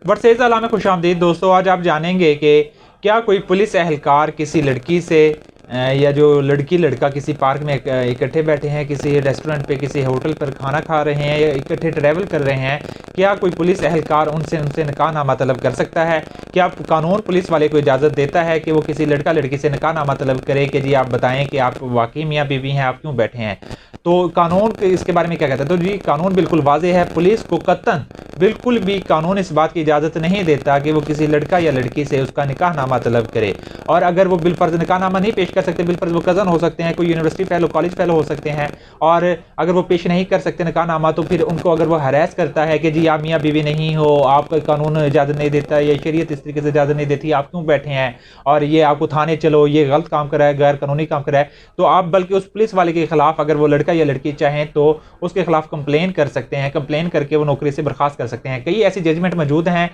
Versus आला में खुशामदीद दोस्तों। आज आप जानेंगे कि क्या कोई पुलिस एहलकार किसी लड़की से या जो लड़की लड़का किसी पार्क में इकट्ठे बैठे हैं, किसी रेस्टोरेंट पे, किसी होटल पर खाना खा रहे हैं या इकट्ठे ट्रैवल कर रहे हैं, क्या कोई पुलिस एहलकार उनसे निकाहनामा तलब कर सकता है? क्या कानून पुलिस वाले को इजाज़त देता है कि वो किसी लड़का लड़की से निकाहनामा तलब करे कि जी आप बताएं कि आप वाकई मियाँ बीवी हैं, आप क्यों बैठे हैं? तो कानून इसके बारे में क्या कहता है? तो जी कानून बिल्कुल वाज़ेह है। पुलिस को कतन बिल्कुल भी कानून इस बात की इजाज़त नहीं देता कि वो किसी लड़का या लड़की से उसका निकाहनामा तलब करे। और अगर वो बिलफर्ज निकाहनामा नहीं पेश कर सकते, बिलफर्ज वो कज़न हो सकते हैं, कोई यूनिवर्सिटी फेलो, कॉलेज फेलो हो सकते हैं, और अगर वो पेश नहीं कर सकते निकाहनामा, तो फिर उनको अगर वो हरास करता है कि जी आप मियाँ बीवी नहीं हो, आपका कानून इजाज़त नहीं देता, या शरीयत इस तरीके से इजाज़त नहीं देती, आप क्यों बैठे हैं, और ये आपको थाने चलो, ये गलत काम कर रहा है, गैर कानूनी काम कर रहा है, तो आप बल्कि उस पुलिस वाले के खिलाफ, अगर वो लड़का या लड़की चाहें तो उसके खिलाफ कंप्लेन कर सकते हैं। कंप्लेन करके वो नौकरी से बर्खास्त कर सकते हैं। कई ऐसी जजमेंट मौजूद हैं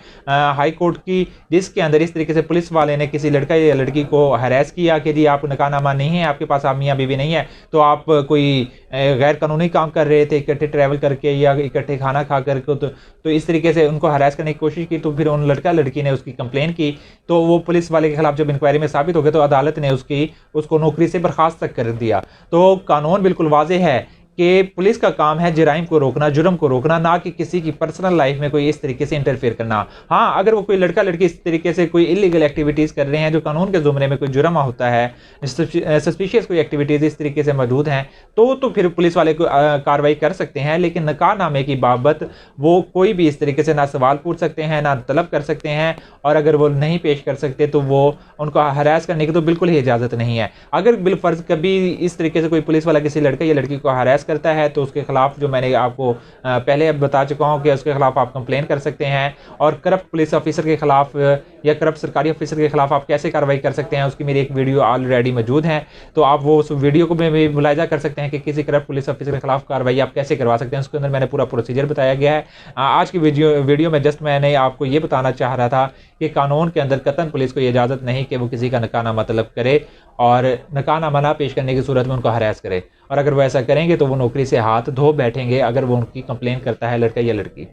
हाई कोर्ट की, जिसके अंदर इस तरीके से पुलिस वाले ने किसी लड़का या लड़की को हरास किया कि जी आप निकाहनामा नहीं है, आपके पास आप मियाँ बीवी नहीं है, तो आप कोई गैर कानूनी काम कर रहे थे इकट्ठे ट्रैवल करके या इकट्ठे खाना खा करके, तो इस तरीके से उनको हरास करने की कोशिश की। तो फिर उन लड़का लड़की ने उसकी कंप्लेन की, तो वो पुलिस वाले के खिलाफ जब इंक्वायरी में साबित हो गया, तो अदालत ने उसको नौकरी से बर्खास्त तक कर दिया। तो कानून बिल्कुल वाज़ेह है कि पुलिस का काम है जराइम को रोकना, जुर्म को रोकना, ना कि किसी की पर्सनल लाइफ में कोई इस तरीके से इंटरफेयर करना। हाँ, अगर वो कोई लड़का लड़की इस तरीके से कोई इलीगल एक्टिविटीज़ कर रहे हैं जो कानून के ज़ुमरे में कोई जुर्म होता है, सस्पिशियस कोई एक्टिविटीज़ इस तरीके से मौजूद हैं, तो फिर पुलिस वाले को कार्रवाई कर सकते हैं। लेकिन निकाहनामे की बाबत वो कोई भी इस तरीके से ना सवाल पूछ सकते हैं, ना तलब कर सकते हैं, और अगर वो नहीं पेश कर सकते तो वो उनको हरास करने की तो बिल्कुल ही इजाज़त नहीं है। अगर बिलफर्ज कभी इस तरीके से कोई पुलिस वाला किसी लड़के या लड़की को हरास करता है, तो उसके खिलाफ, जो मैंने आपको पहले अब बता चुका हूं कि उसके खिलाफ आप कंप्लेन कर सकते हैं। और करप्ट पुलिस ऑफिसर के खिलाफ या करप्ट सरकारी ऑफिसर के खिलाफ आप कैसे कार्रवाई कर सकते हैं, उसकी मेरी एक वीडियो ऑलरेडी मौजूद है, तो आप वो उस वीडियो को भी मुलाहिजा कर सकते हैं कि किसी करप्ट पुलिस ऑफिसर के खिलाफ कार्रवाई आप कैसे करवा सकते हैं। उसके अंदर मैंने पूरा प्रोसीजर बताया गया है। आज की वीडियो में जस्ट मैंने आपको ये बताना चाह रहा था कि कानून के अंदर कतन पुलिस को ये इजाज़त नहीं कि वो किसी का निकाहनामा तलब करे और निकाहनामा ना पेश करने की सूरत में उनको हरास करे। और अगर वो ऐसा करेंगे तो वो नौकरी से हाथ धो बैठेंगे, अगर वो उनकी कंप्लेन करता है लड़का या लड़की।